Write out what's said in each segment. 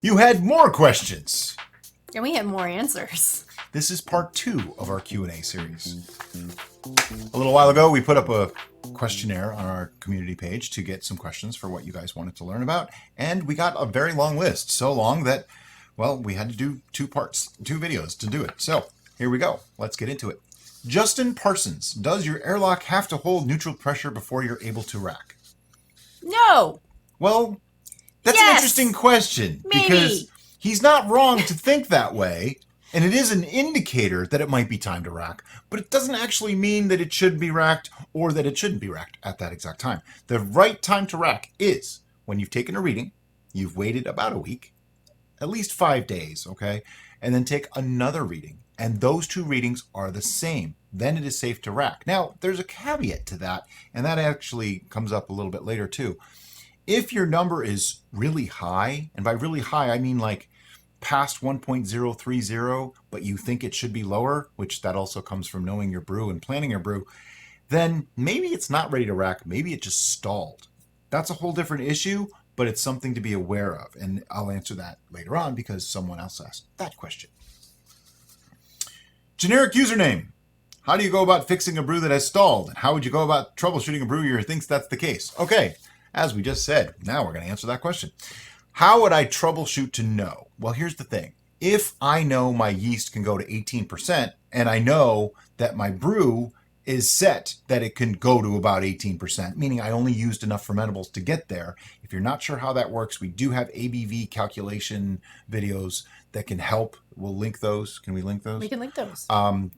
You had more questions. And we had more answers. This is part 2 of our Q&A series. A little while ago, we put up a questionnaire on our community page to get some questions for what you guys wanted to learn about. And we got a very long list. So long that, well, we had to do 2 videos to do it. So here we go. Let's get into it. Justin Parsons, does your airlock have to hold neutral pressure before you're able to rack? No. Well, that's an interesting question. Maybe. Because he's not wrong to think that way. And it is an indicator that it might be time to rack, but it doesn't actually mean that it should be racked or that it shouldn't be racked at that exact time. The right time to rack is when you've taken a reading, you've waited about a week, at least 5 days, okay? And then take another reading. And those 2 readings are the same. Then it is safe to rack. Now, there's a caveat to that, and that actually comes up a little bit later too. If your number is really high, and by really high, I mean like past 1.030, but you think it should be lower, which that also comes from knowing your brew and planning your brew, then maybe it's not ready to rack. Maybe it just stalled. That's a whole different issue, but it's something to be aware of. And I'll answer that later on because someone else asked that question. Generic username. How do you go about fixing a brew that has stalled? And how would you go about troubleshooting a brew who thinks that's the case? Okay, as we just said, now we're going to answer that question. How would I troubleshoot to know? Well, here's the thing. If I know my yeast can go to 18% and I know that my brew is set that it can go to about 18%, meaning I only used enough fermentables to get there. If you're not sure how that works, we do have ABV calculation videos that can help. We'll link those. Can we link those? We can link those.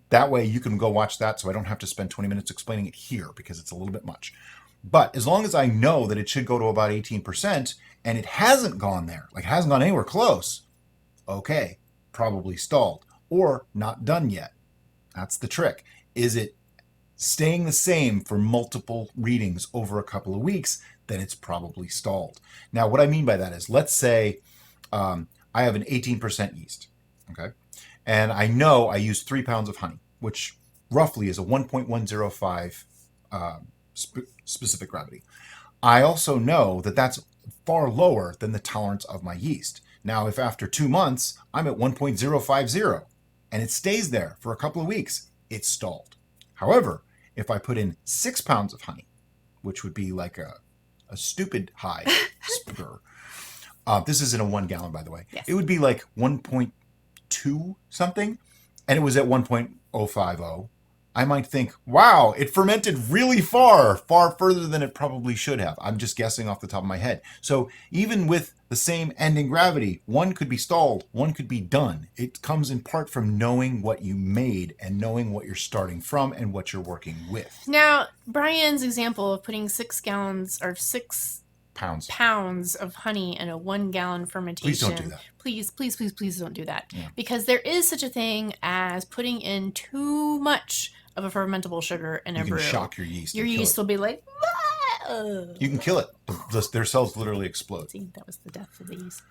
That way you can go watch that so I don't have to spend 20 minutes explaining it here because it's a little bit much. But as long as I know that it should go to about 18% and it hasn't gone there, like it hasn't gone anywhere close, okay, probably stalled or not done yet. That's the trick. Is it staying the same for multiple readings over a couple of weeks? Then it's probably stalled. Now, what I mean by that is, let's say I have an 18% yeast, okay? And I know I use 3 pounds of honey, which roughly is a 1.105 specific gravity. I also know that that's far lower than the tolerance of my yeast. Now, if after 2 months I'm at 1.050 and it stays there for a couple of weeks, it's stalled. However, if I put in 6 pounds of honey, which would be like a stupid high spur, this is in a 1 gallon, by the way. Yes. It would be like 1.2 something, and it was at 1.050. I might think, wow, it fermented really far further than it probably should have. I'm just guessing off the top of my head. So even with the same ending gravity, one could be stalled, one could be done. It comes in part from knowing what you made and knowing what you're starting from and what you're working with. Now, Brian's example of putting 6 gallons or 6 pounds of honey in a 1 gallon fermentation. Please don't do that. Please don't do that. Yeah. Because there is such a thing as putting in too much of a fermentable sugar in a brew. You can shock your yeast. Your yeast will be like, ah! You can kill it. Their cells literally explode. See, that was the death of the yeast.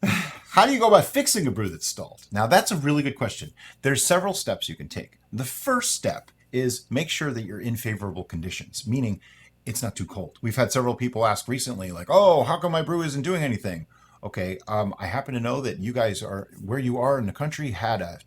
How do you go about fixing a brew that's stalled? Now, that's a really good question. There's several steps you can take. The first step is make sure that you're in favorable conditions, meaning it's not too cold. We've had several people ask recently, like, oh, how come my brew isn't doing anything? Okay, I happen to know that you guys are, where you are in the country, had a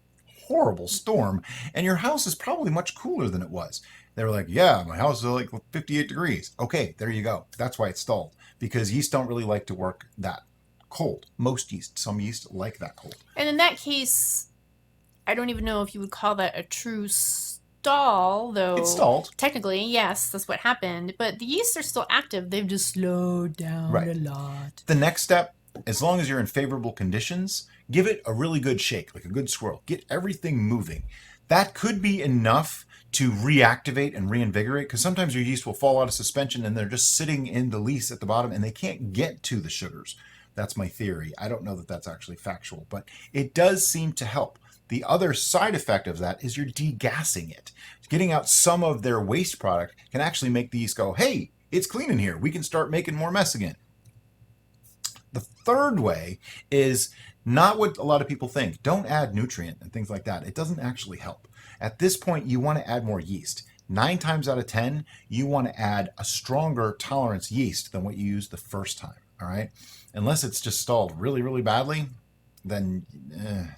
horrible storm, and your house is probably much cooler than it was. They were like, yeah, my house is like 58 degrees. Okay, there you go. That's why it's stalled, because yeast don't really like to work that cold. Most yeast, some yeast like that cold. And in that case, I don't even know if you would call that a true stall, though. It's stalled. Technically, yes, that's what happened. But the yeasts are still active. They've just slowed down a lot. The next step, as long as you're in favorable conditions, give it a really good shake, like a good swirl. Get everything moving. That could be enough to reactivate and reinvigorate, because sometimes your yeast will fall out of suspension and they're just sitting in the lees at the bottom and they can't get to the sugars. That's my theory. I don't know that that's actually factual, but it does seem to help. The other side effect of that is you're degassing it. Getting out some of their waste product can actually make the yeast go, hey, it's clean in here. We can start making more mess again. The third way is not what a lot of people think. Don't add nutrient and things like that. It doesn't actually help. At this point, you want to add more yeast. 9 times out of 10, you want to add a stronger tolerance yeast than what you used the first time. All right. Unless it's just stalled really, really badly, then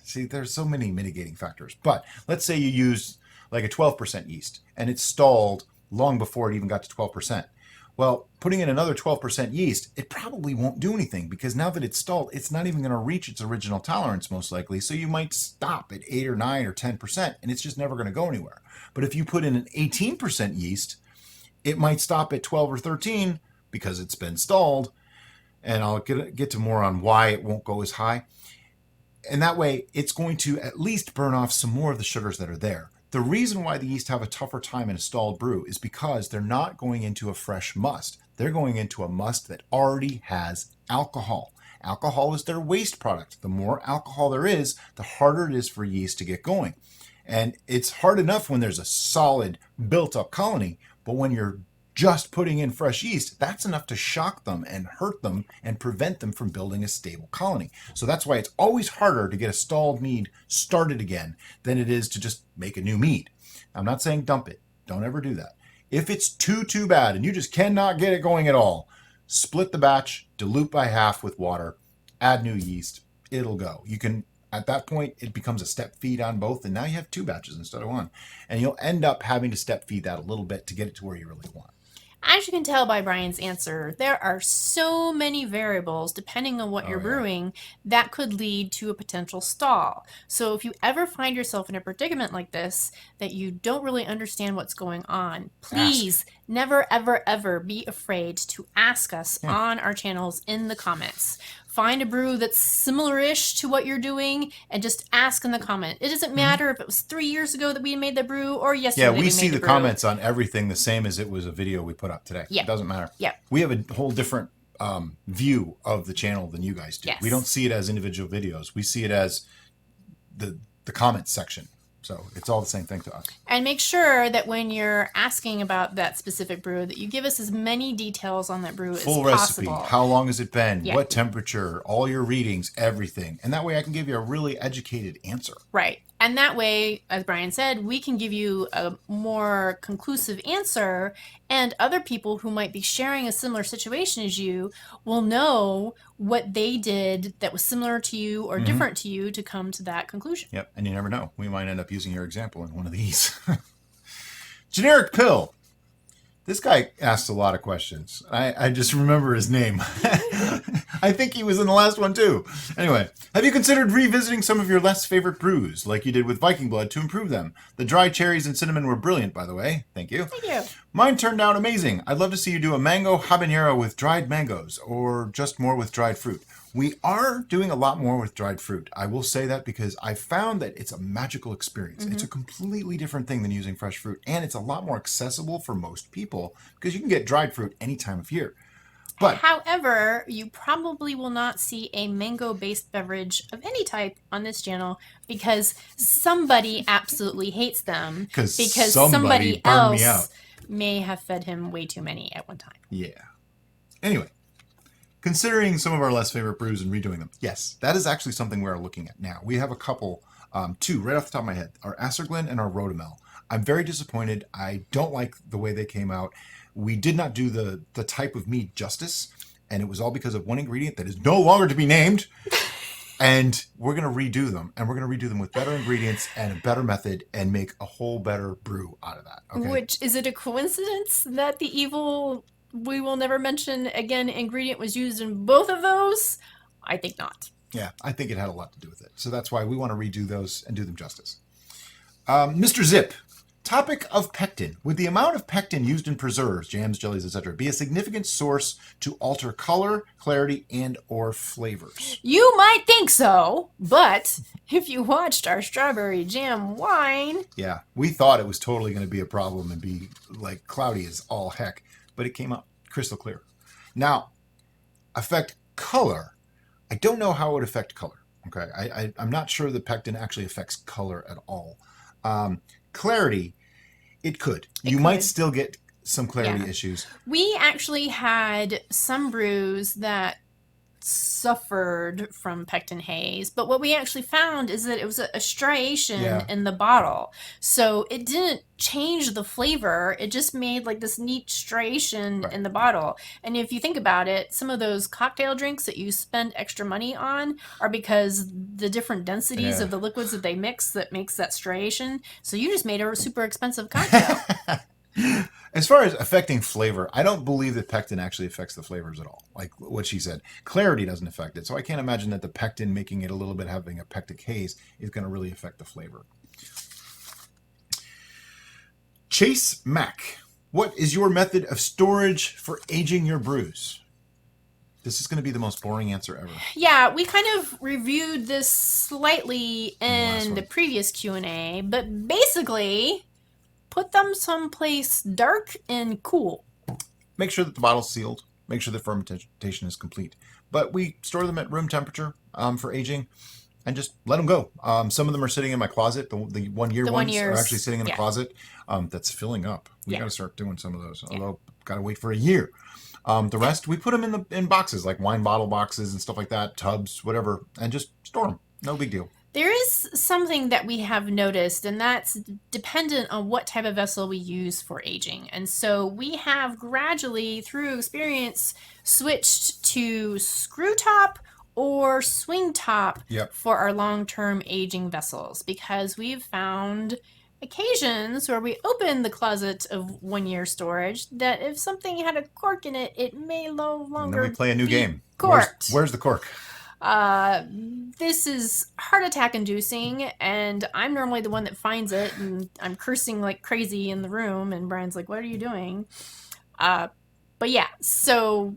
see, there's so many mitigating factors. But let's say you use like a 12% yeast and it's stalled long before it even got to 12%. Well, putting in another 12% yeast, it probably won't do anything because now that it's stalled, it's not even going to reach its original tolerance most likely. So you might stop at 8 or 9 or 10% and it's just never going to go anywhere. But if you put in an 18% yeast, it might stop at 12 or 13 because it's been stalled. And I'll get to more on why it won't go as high. And that way, it's going to at least burn off some more of the sugars that are there. The reason why the yeast have a tougher time in a stalled brew is because they're not going into a fresh must. They're going into a must that already has alcohol. Alcohol is their waste product. The more alcohol there is, the harder it is for yeast to get going. And it's hard enough when there's a solid built-up colony, but when you're just putting in fresh yeast, that's enough to shock them and hurt them and prevent them from building a stable colony. So that's why it's always harder to get a stalled mead started again than it is to just make a new mead. I'm not saying dump it. Don't ever do that. If it's too bad and you just cannot get it going at all, split the batch, dilute by half with water, add new yeast. It'll go. You can, at that point, it becomes a step feed on both, and now you have 2 batches instead of 1. And you'll end up having to step feed that a little bit to get it to where you really want. As you can tell by Brian's answer, there are so many variables depending on what you're brewing that could lead to a potential stall. So if you ever find yourself in a predicament like this, that you don't really understand what's going on, please never, ever, ever be afraid to ask us on our channels in the comments. Find a brew that's similar-ish to what you're doing and just ask in the comment. It doesn't matter if it was 3 years ago that we made the brew or yesterday. Yeah, we see the comments on everything the same as it was a video we put up today. Yeah. It doesn't matter. Yeah. We have a whole different view of the channel than you guys do. Yes. We don't see it as individual videos. We see it as the comments section. So it's all the same thing to us. And make sure that when you're asking about that specific brew, that you give us as many details on that brew as possible. Full recipe. How long has it been? Yeah. What temperature? All your readings, everything. And that way I can give you a really educated answer. Right. And that way, as Brian said, we can give you a more conclusive answer, and other people who might be sharing a similar situation as you will know what they did that was similar to you or different to you to come to that conclusion. Yep. And you never know. We might end up using your example in one of these. Generic pill. This guy asked a lot of questions. I just remember his name. I think he was in the last one too. Anyway, have you considered revisiting some of your less favorite brews, like you did with Viking Blood, to improve them? The dried cherries and cinnamon were brilliant, by the way. Thank you. Thank you. Mine turned out amazing. I'd love to see you do a mango habanero with dried mangoes, or just more with dried fruit. We are doing a lot more with dried fruit. I will say that because I found that it's a magical experience. It's a completely different thing than using fresh fruit, and it's a lot more accessible for most people because you can get dried fruit any time of year. But however, you probably will not see a mango-based beverage of any type on this channel because somebody absolutely hates them because somebody else may have fed him way too many at one time. Yeah. Anyway. Considering some of our less favorite brews and redoing them. Yes, that is actually something we're looking at now. We have a couple, 2 right off the top of my head, our Acerglyn and our Rotomel. I'm very disappointed. I don't like the way they came out. We did not do the type of mead justice, and it was all because of one ingredient that is no longer to be named. And we're going to redo them, and we're going to redo them with better ingredients and a better method and make a whole better brew out of that. Okay? Which, is it a coincidence that the evil... we will never mention again ingredient was used in both of those? I think not. Yeah, I think it had a lot to do with it. So that's why we want to redo those and do them justice. Mr. Zip, topic of pectin. Would the amount of pectin used in preserves, jams, jellies, etc. be a significant source to alter color, clarity, and or flavors? You might think so, but if you watched our strawberry jam wine... Yeah, we thought it was totally going to be a problem and be like cloudy as all heck. But it came out crystal clear. Now, affect color. I don't know how it would affect color. Okay, I'm not sure that pectin actually affects color at all. Clarity, it could. You might still get some clarity issues. We actually had some brews that suffered from pectin haze, but what we actually found is that it was a striation Yeah. in the bottle. So it didn't change the flavor, it just made like this neat striation Right. in the bottle. And if you think about it, some of those cocktail drinks that you spend extra money on are because the different densities Yeah. of the liquids that they mix that makes that striation. So you just made a super expensive cocktail. As far as affecting flavor, I don't believe that pectin actually affects the flavors at all. Like what she said, clarity doesn't affect it. So I can't imagine that the pectin making it a little bit having a pectic haze is going to really affect the flavor. Chase Mack, what is your method of storage for aging your brews? This is going to be the most boring answer ever. Yeah, we kind of reviewed this slightly in the one. previous Q&A, but basically put them someplace dark and cool. Make sure that the bottle's sealed. Make sure the fermentation is complete. But we store them at room temperature for aging and just let them go. Some of them are sitting in my closet. The 1 year ones are actually sitting in the closet. That's filling up. We got to start doing some of those. Although, got to wait for a year. The rest, we put them in boxes, like wine bottle boxes and stuff like that, tubs, whatever, and just store them. No big deal. There is something that we have noticed, and that's dependent on what type of vessel we use for aging. And so we have gradually, through experience, switched to screw top or swing top for our long-term aging vessels, because we've found occasions where we open the closet of 1 year storage that if something had a cork in it, it may no longer and then we play a new game. Corked. Where's the cork? This is heart attack inducing, and I'm normally the one that finds it, and I'm cursing like crazy in the room, and Brian's like, what are you doing? But yeah, so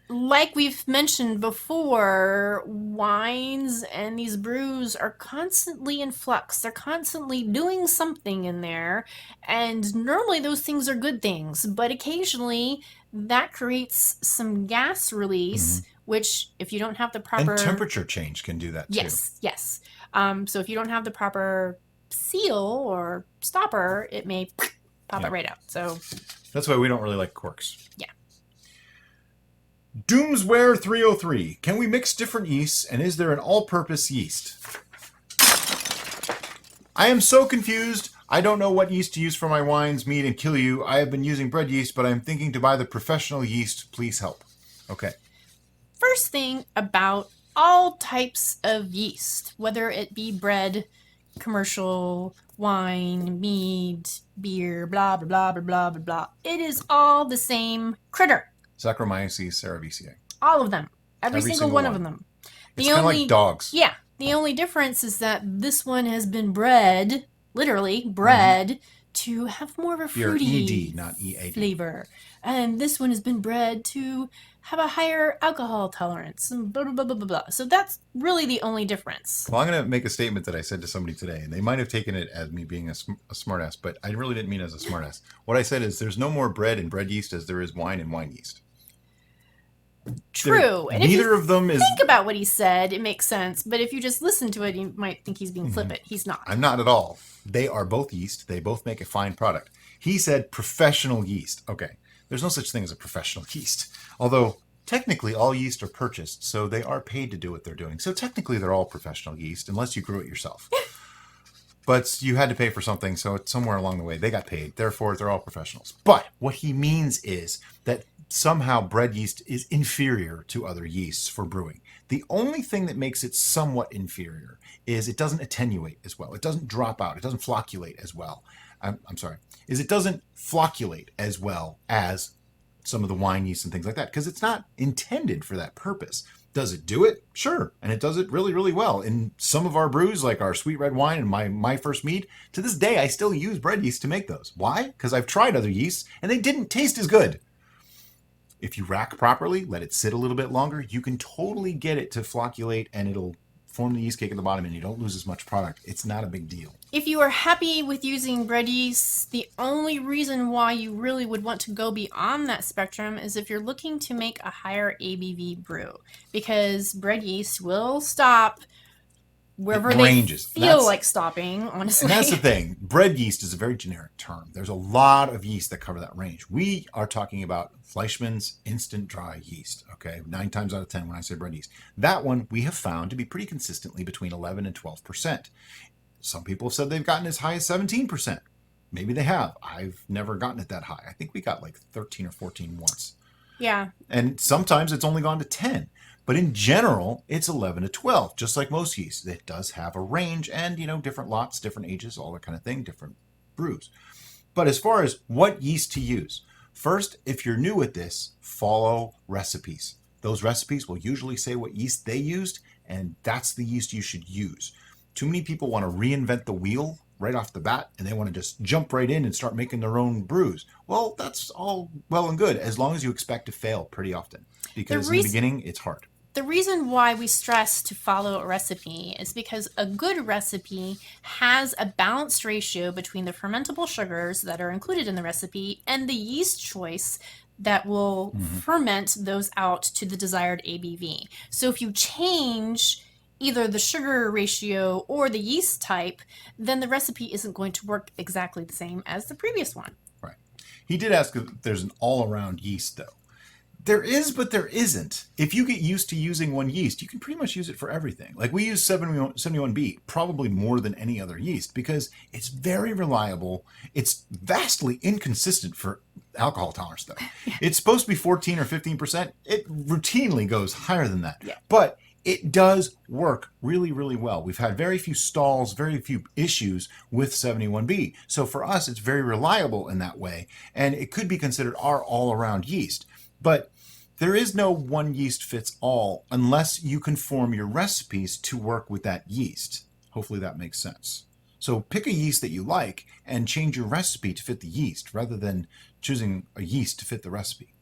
like we've mentioned before, wines and these brews are constantly in flux. They're constantly doing something in there, and normally those things are good things, but occasionally that creates some gas release, which if you don't have the proper... And temperature change can do that too. Yes. So if you don't have the proper seal or stopper, it may pop it right out. So that's why we don't really like corks. Yeah. Doomsware 303. Can we mix different yeasts, and is there an all-purpose yeast? I am so confused. I don't know what yeast to use for my wines, mead, and kill you. I have been using bread yeast, but I'm thinking to buy the professional yeast. Please help. Okay. First thing about all types of yeast, whether it be bread, commercial, wine, mead, beer, blah, blah, blah, blah, blah, blah, blah. It is all the same critter. Saccharomyces cerevisiae. All of them. Every single one of them. It's kind of like dogs. Yeah. The only difference is that this one has been bred, literally bred, to have more of a fruity ED, not EAD. flavor. And this one has been bred to have a higher alcohol tolerance and blah, blah, blah, blah, blah, blah. So that's really the only difference. Well, I'm going to make a statement that I said to somebody today, and they might have taken it as me being a smartass, but I really didn't mean as a smartass. What I said is there's no more bread in bread yeast as there is wine in wine yeast. True. And neither of them is... think about what he said, it makes sense. But if you just listen to it, you might think he's being flippant. He's not. I'm not at all. They are both yeast. They both make a fine product. He said professional yeast. Okay. There's no such thing as a professional yeast. Although, technically, all yeast are purchased, so they are paid to do what they're doing. So technically, they're all professional yeast, unless you grew it yourself. But you had to pay for something, so it's somewhere along the way they got paid. Therefore, they're all professionals. But what he means is that somehow bread yeast is inferior to other yeasts for brewing. The only thing that makes it somewhat inferior is it doesn't attenuate as well. It doesn't drop out. It doesn't flocculate as well. It doesn't flocculate as well as some of the wine yeast and things like that, because it's not intended for that purpose. Does it do it? Sure. And it does it really, really well. In some of our brews, like our sweet red wine and my first mead, to this day, I still use bread yeast to make those. Why? Because I've tried other yeasts and they didn't taste as good. If you rack properly, let it sit a little bit longer, you can totally get it to flocculate and it'll form the yeast cake at the bottom and you don't lose as much product. It's not a big deal. If you are happy with using bread yeast, the only reason why you really would want to go beyond that spectrum is if you're looking to make a higher ABV brew, because bread yeast will stop wherever It they ranges. feel like stopping, honestly. And that's the thing. Bread yeast is a very generic term. There's a lot of yeast that cover that range. We are talking about Fleischmann's instant dry yeast, okay? 9 times out of 10 when I say bread yeast. That one we have found to be pretty consistently between 11 and 12%. Some people have said they've gotten as high as 17%. Maybe they have. I've never gotten it that high. I think we got like 13 or 14 once. Yeah. And sometimes it's only gone to 10. But in general, it's 11 to 12, just like most yeast. It does have a range and, different lots, different ages, all that kind of thing, different brews. But as far as what yeast to use, first, if you're new at this, follow recipes. Those recipes will usually say what yeast they used, and that's the yeast you should use. Too many people want to reinvent the wheel right off the bat, and they want to just jump right in and start making their own brews. Well, that's all well and good, as long as you expect to fail pretty often. Because in the beginning, it's hard. The reason why we stress to follow a recipe is because a good recipe has a balanced ratio between the fermentable sugars that are included in the recipe and the yeast choice that will ferment those out to the desired ABV. So if you change either the sugar ratio or the yeast type, then the recipe isn't going to work exactly the same as the previous one. Right. He did ask if there's an all-around yeast, though. There is, but there isn't. If you get used to using one yeast, you can pretty much use it for everything. Like we use 71B probably more than any other yeast because it's very reliable. It's vastly inconsistent for alcohol tolerance, though. Yeah. It's supposed to be 14 or 15%. It routinely goes higher than that. Yeah. But it does work really, really well. We've had very few stalls, very few issues with 71B. So for us, it's very reliable in that way. And it could be considered our all-around yeast. But there is no one yeast fits all unless you conform your recipes to work with that yeast. Hopefully that makes sense. So pick a yeast that you like and change your recipe to fit the yeast rather than choosing a yeast to fit the recipe.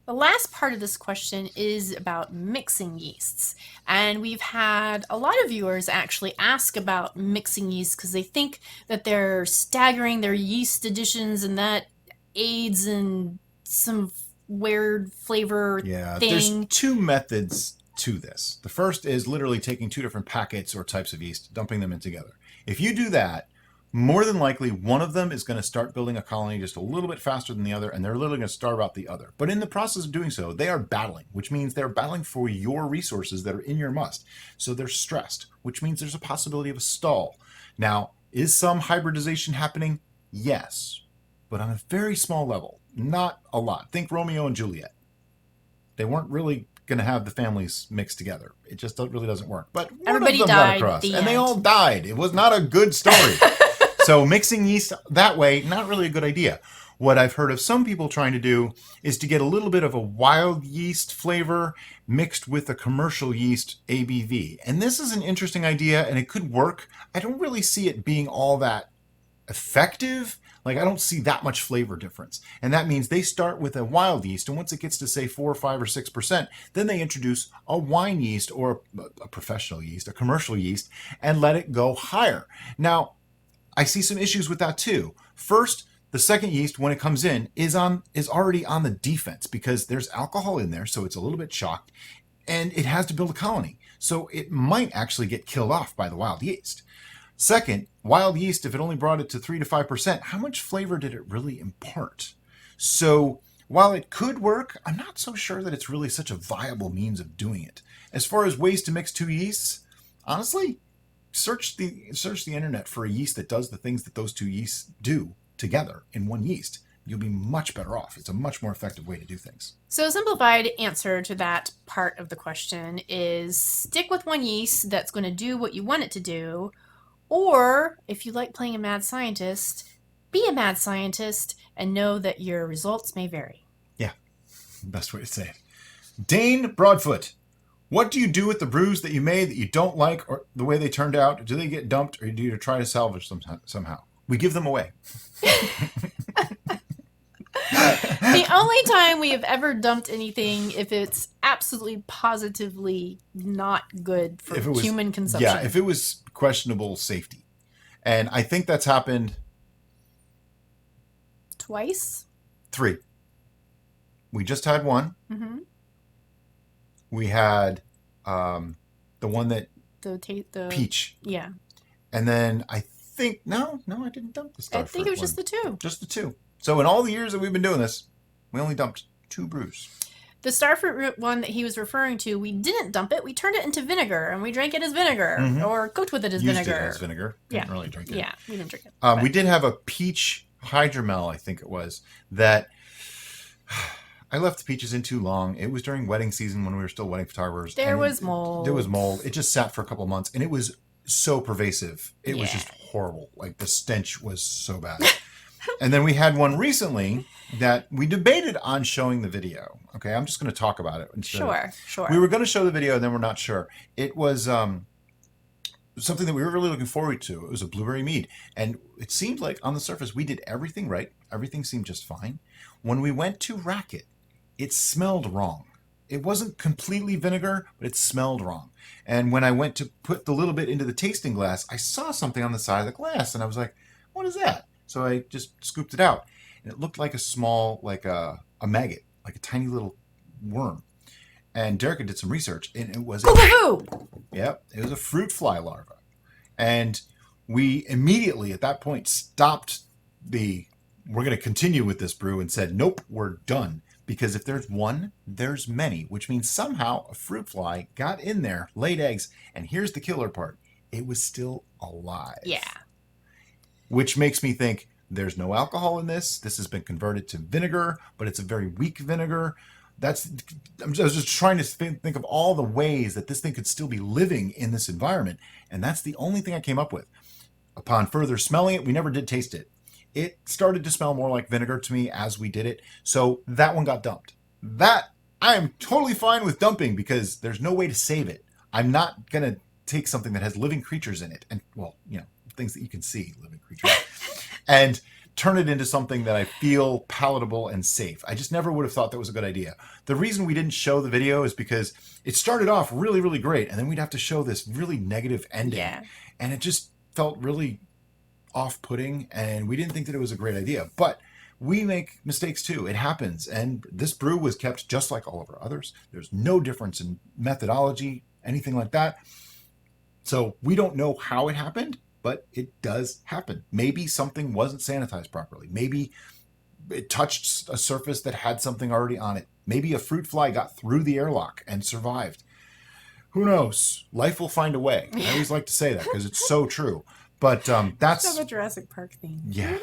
The last part of this question is about mixing yeasts. And we've had a lot of viewers actually ask about mixing yeasts because they think that they're staggering their yeast additions and that aids in some weird flavor thing. There's 2 methods to this. The first is literally taking 2 different packets or types of yeast, dumping them in together. If you do that, more than likely one of them is going to start building a colony just a little bit faster than the other, and they're literally going to starve out the other. But in the process of doing so, they are battling, which means they're battling for your resources that are in your must. So they're stressed, which means there's a possibility of a stall. Now, is some hybridization happening? Yes, but on a very small level. Not a lot. Think Romeo and Juliet. They weren't really going to have the families mixed together. It just really doesn't work. But everybody one of them died. got across, and they all died. It was not a good story. So mixing yeast that way, not really a good idea. What I've heard of some people trying to do is to get a little bit of a wild yeast flavor mixed with a commercial yeast ABV. And this is an interesting idea, and it could work. I don't really see it being all that effective. Like, I don't see that much flavor difference. And that means they start with a wild yeast, and once it gets to, say, 4, 5, or 6%, then they introduce a wine yeast or a professional yeast, a commercial yeast, and let it go higher. Now, I see some issues with that too. First, the second yeast, when it comes in, is already on the defense because there's alcohol in there, so it's a little bit shocked, and it has to build a colony. So it might actually get killed off by the wild yeast. Second, wild yeast, if it only brought it to 3 to 5%, how much flavor did it really impart? So while it could work, I'm not so sure that it's really such a viable means of doing it. As far as ways to mix 2 yeasts, honestly, search the internet for a yeast that does the things that those 2 yeasts do together in one yeast. You'll be much better off. It's a much more effective way to do things. So a simplified answer to that part of the question is stick with one yeast that's going to do what you want it to do. Or, if you like playing a mad scientist, be a mad scientist and know that your results may vary. Yeah, best way to say it. Dane Broadfoot, what do you do with the brews that you made that you don't like or the way they turned out? Do they get dumped or do you try to salvage them somehow? We give them away. The only time we have ever dumped anything if it's absolutely positively not good for human consumption. Yeah, if it was questionable safety. And I think that's happened twice? 3. We just had one. Mm-hmm. We had the one that the peach. Yeah. And then I think, no, I didn't dump the I starfruit think it was just one. the two. Just the two. So in all the years that we've been doing this, we only dumped 2 brews. The starfruit one that he was referring to, we didn't dump it. We turned it into vinegar, and we drank it as vinegar, or cooked with it as Used vinegar. it as vinegar. Didn't really drink it. Yeah, we didn't drink it. We did have a peach hydromel, I think it was, that I left the peaches in too long. It was during wedding season when we were still wedding photographers. There was mold. There was mold. It just sat for a couple of months, and it was so pervasive. It was just horrible. Like, the stench was so bad. And then we had one recently that we debated on showing the video. Okay, I'm just going to talk about it. Sure. We were going to show the video, and then we're not sure. It was something that we were really looking forward to. It was a blueberry mead. And it seemed like on the surface we did everything right. Everything seemed just fine. When we went to rack it, it smelled wrong. It wasn't completely vinegar, but it smelled wrong. And when I went to put the little bit into the tasting glass, I saw something on the side of the glass, and I was like, what is that? So I just scooped it out. And it looked like a small, like a maggot, like a tiny little worm. And Derek did some research, and it was it was a fruit fly larva. And we immediately, at that point, stopped we're going to continue with this brew and said, nope, we're done. Because if there's one, there's many, which means somehow a fruit fly got in there, laid eggs, and here's the killer part. It was still alive. Yeah. Which makes me think there's no alcohol in this. This has been converted to vinegar, but it's a very weak vinegar. I was just trying to think of all the ways that this thing could still be living in this environment. And that's the only thing I came up with. Upon further smelling it, we never did taste it. It started to smell more like vinegar to me as we did it. So that one got dumped. That I am totally fine with dumping because there's no way to save it. I'm not going to take something that has living creatures in it and, well, things that you can see, living creatures, and turn it into something that I feel palatable and safe. I just never would have thought that was a good idea. The reason we didn't show the video is because it started off really, really great, and then we'd have to show this really negative ending. Yeah. And it just felt really off-putting, and we didn't think that it was a great idea. But we make mistakes too. It happens. And this brew was kept just like all of our others. There's no difference in methodology, anything like that. So we don't know how it happened, but it does happen. Maybe something wasn't sanitized properly. Maybe it touched a surface that had something already on it. Maybe a fruit fly got through the airlock and survived. Who knows? Life will find a way. I always like to say that because it's so true. But that's... Have a Jurassic Park theme. Yeah.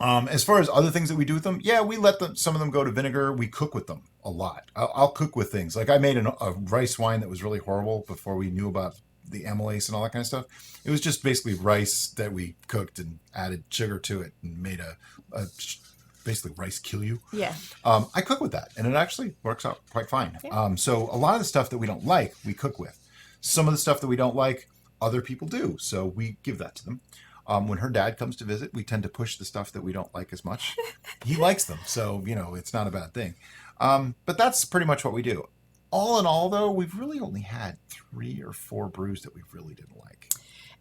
As far as other things that we do with them, we let some of them go to vinegar. We cook with them a lot. I'll cook with things. Like I made a rice wine that was really horrible before we knew about the amylase and all that kind of stuff. It was just basically rice that we cooked and added sugar to it and made a basically rice kill you. Yeah. I cook with that, and it actually works out quite fine. Yeah. So a lot of the stuff that we don't like, we cook with. Some of the stuff that we don't like, other people do. So we give that to them. When her dad comes to visit, we tend to push the stuff that we don't like as much. He likes them, so, it's not a bad thing. But that's pretty much what we do. All in all, though, we've really only had 3 or 4 brews that we really didn't like.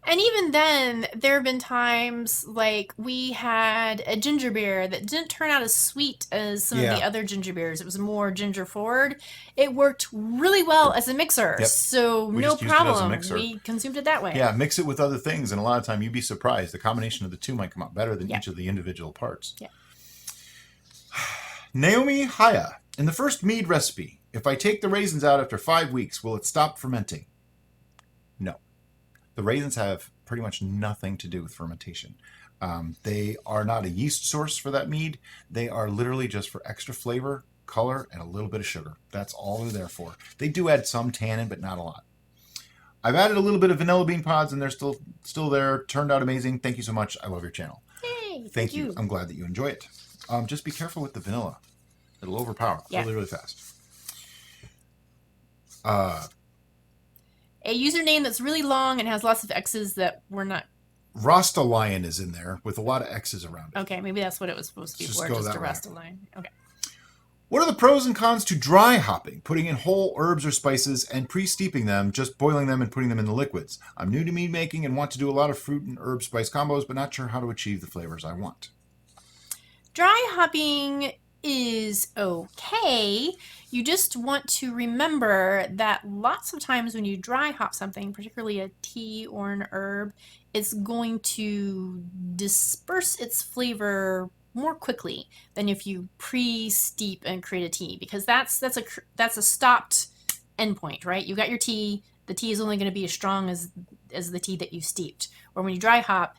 And even then, there have been times like we had a ginger beer that didn't turn out as sweet as some of the other ginger beers. It was more ginger forward. It worked really well as a mixer. Yep. So no problem. We consumed it that way. Yeah, mix it with other things. And a lot of time you'd be surprised. The combination of the two might come out better than each of the individual parts. Yeah. Naomi Haya. In the first mead recipe, if I take the raisins out after 5 weeks, will it stop fermenting? No. The raisins have pretty much nothing to do with fermentation. They are not a yeast source for that mead. They are literally just for extra flavor, color, and a little bit of sugar. That's all they're there for. They do add some tannin, but not a lot. I've added a little bit of vanilla bean pods, and they're still there. Turned out amazing. Thank you so much. I love your channel. Yay, thank you. I'm glad that you enjoy it. Just be careful with the vanilla. It'll overpower really, really fast. A username that's really long and has lots of X's that we're not... Rasta Lion is in there with a lot of X's around it. Okay, maybe that's what it was supposed to be for, just a Rasta Lion. Okay. What are the pros and cons to dry hopping, putting in whole herbs or spices and pre-steeping them, just boiling them and putting them in the liquids? I'm new to mead making and want to do a lot of fruit and herb spice combos, but not sure how to achieve the flavors I want. Dry hopping is okay. You just want to remember that lots of times when you dry hop something, particularly a tea or an herb, it's going to disperse its flavor more quickly than if you pre-steep and create a tea, because that's a stopped endpoint, right? You got your tea. The tea is only going to be as strong as the tea that you steeped. Or when you dry hop,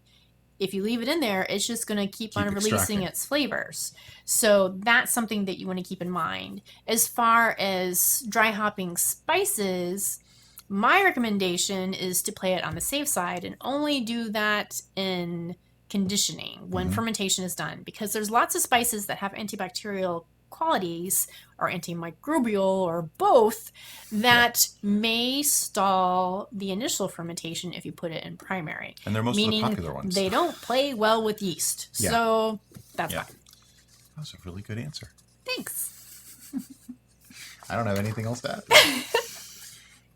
if you leave it in there, it's just going to keep on releasing extracting its flavors. So that's something that you want to keep in mind. As far as dry hopping spices, my recommendation is to play it on the safe side and only do that in conditioning when fermentation is done, because there's lots of spices that have antibacterial qualities or antimicrobial or both that may stall the initial fermentation if you put it in primary. And they're most of the meaning popular ones. they don't play well with yeast. Yeah. So that's why. That was a really good answer. Thanks. I don't have anything else to add.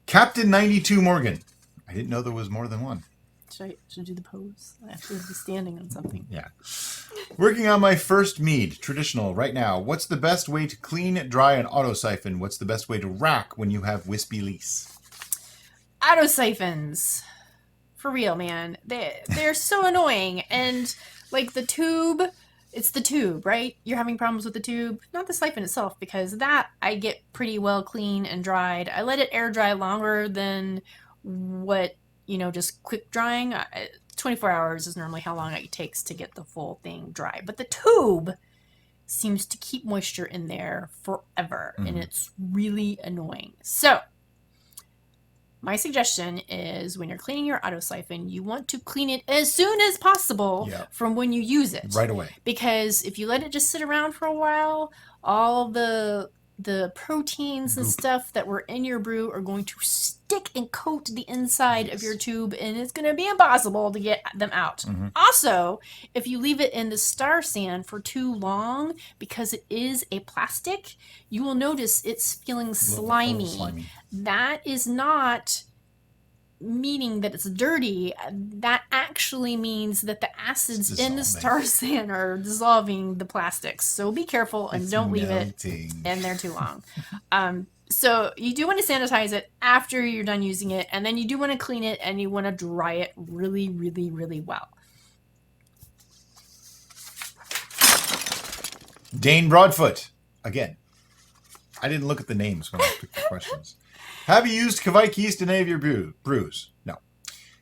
Captain 92 Morgan. I didn't know there was more than one. Should I do the pose? I have to be standing on something. Yeah. Working on my first mead, traditional, right now. What's the best way to clean, dry, and auto siphon? What's the best way to rack when you have wispy lees? Auto siphons. For real, man. They're so annoying. And like the tube, it's the tube, right? You're having problems with the tube, not the siphon itself, because that I get pretty well clean and dried. I let it air dry longer than what, just quick drying. 24 hours is normally how long it takes to get the full thing dry. But the tube seems to keep moisture in there forever, and it's really annoying. So my suggestion is when you're cleaning your auto siphon, you want to clean it as soon as possible from when you use it. Right away. Because if you let it just sit around for a while, all the proteins and stuff that were in your brew are going to stick and coat the inside of your tube, and it's going to be impossible to get them out. Also, if you leave it in the star sand for too long, because it is a plastic, you will notice it's feeling slimy. That is not meaning that it's dirty. That actually means that the acids in the star sand are dissolving the plastics. So be careful and don't leave it in there too long. So you do want to sanitize it after you're done using it, and then you do want to clean it and you want to dry it really, really, really well. Dane Broadfoot. Again, I didn't look at the names when I picked the questions. Have you used kveik yeast in any of your brews? No.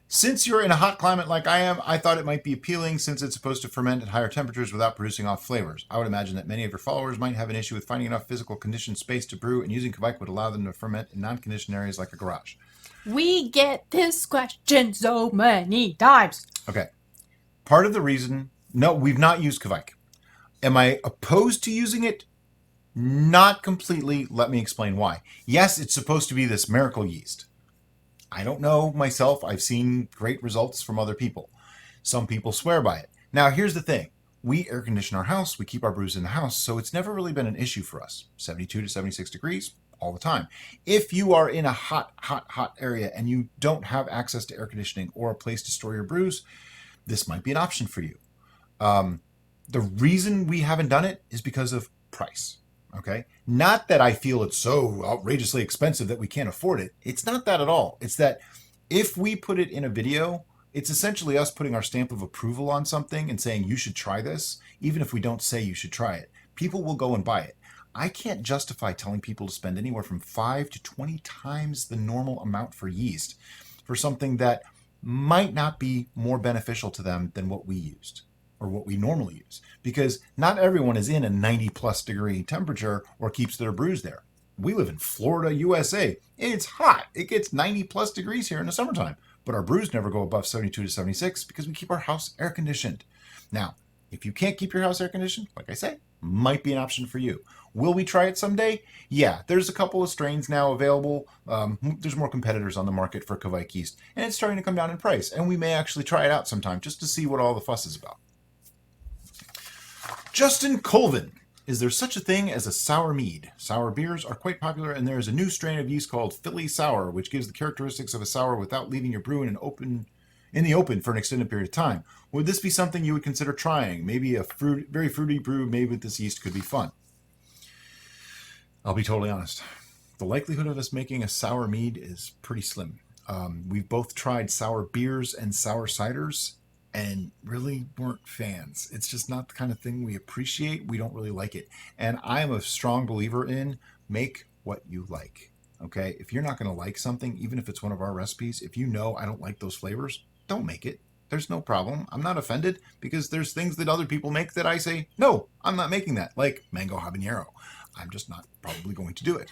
Since you're in a hot climate like I am, I thought it might be appealing since it's supposed to ferment at higher temperatures without producing off flavors. I would imagine that many of your followers might have an issue with finding enough physical conditioned space to brew, and using kveik would allow them to ferment in non-conditioned areas like a garage. We get this question so many times. Okay. Part of the reason... No, we've not used kveik. Am I opposed to using it? Not completely. Let me explain why. Yes, it's supposed to be this miracle yeast. I don't know myself. I've seen great results from other people. Some people swear by it. Now, here's the thing. We air condition our house. We keep our brews in the house, so it's never really been an issue for us. 72 to 76 degrees all the time. If you are in a hot area and you don't have access to air conditioning or a place to store your brews, this might be an option for you. The reason we haven't done it is because of price. Okay. Not that I feel it's so outrageously expensive that we can't afford it. It's not that at all. It's that if we put it in a video, it's essentially us putting our stamp of approval on something and saying, you should try this. Even if we don't say you should try it, people will go and buy it. I can't justify telling people to spend anywhere from 5 to 20 times the normal amount for yeast for something that might not be more beneficial to them than what we used. Or what we normally use, because not everyone is in a 90 plus degree temperature or keeps their brews there. We live in Florida, USA. It's hot. It gets 90 plus degrees here in the summertime, but our brews never go above 72 to 76 because we keep our house air conditioned. Now, if you can't keep your house air conditioned, like I say, might be an option for you. Will we try it someday? Yeah, there's a couple of strains now available. There's more competitors on the market for kveik yeast, and it's starting to come down in price, and we may actually try it out sometime just to see what all the fuss is about. Justin Colvin. Is there such a thing as a sour mead? Sour beers are quite popular, and there is a new strain of yeast called Philly Sour, which gives the characteristics of a sour without leaving your brew in the open for an extended period of time. Would this be something you would consider trying? Maybe a very fruity brew made with this yeast could be fun. I'll be totally honest. The likelihood of us making a sour mead is pretty slim. We've both tried sour beers and sour ciders and really weren't fans. It's just not the kind of thing we appreciate. We don't really like it. And I am a strong believer in make what you like. Okay? If you're not going to like something, even if it's one of our recipes, if you know I don't like those flavors, don't make it. There's no problem. I'm not offended because there's things that other people make that I say, no, I'm not making that, like mango habanero. I'm just not probably going to do it.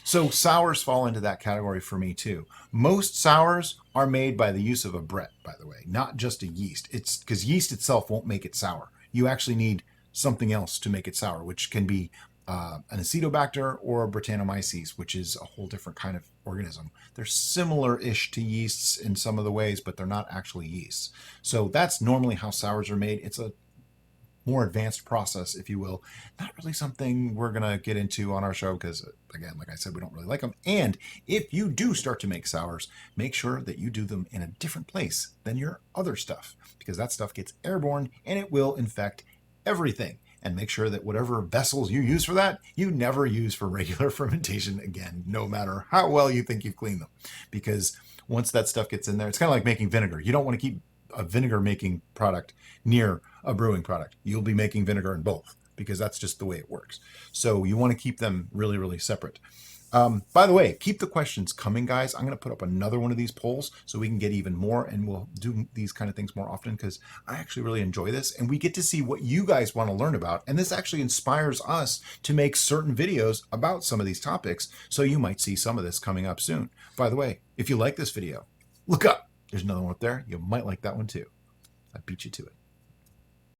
So sours fall into that category for me too. Most sours are made by the use of a Brett, by the way, not just a yeast. It's because yeast itself won't make it sour. You actually need something else to make it sour, which can be an acetobacter or a Brettanomyces, which is a whole different kind of organism. They're similar-ish to yeasts in some of the ways, but they're not actually yeasts. So that's normally how sours are made. It's a more advanced process, if you will. Not really something we're going to get into on our show because, again, like I said, we don't really like them. And if you do start to make sours, make sure that you do them in a different place than your other stuff because that stuff gets airborne and it will infect everything. And make sure that whatever vessels you use for that, you never use for regular fermentation again, no matter how well you think you've cleaned them. Because once that stuff gets in there, it's kind of like making vinegar. You don't want to keep a vinegar making product near a brewing product. You'll be making vinegar in both because that's just the way it works. So you want to keep them really, really separate. By the way, keep the questions coming, guys. I'm going to put up another one of these polls so we can get even more, and we'll do these kind of things more often because I actually really enjoy this, and we get to see what you guys want to learn about, and this actually inspires us to make certain videos about some of these topics, so you might see some of this coming up soon. By the way, if you like this video, look up. There's another one up there. You might like that one too. I beat you to it.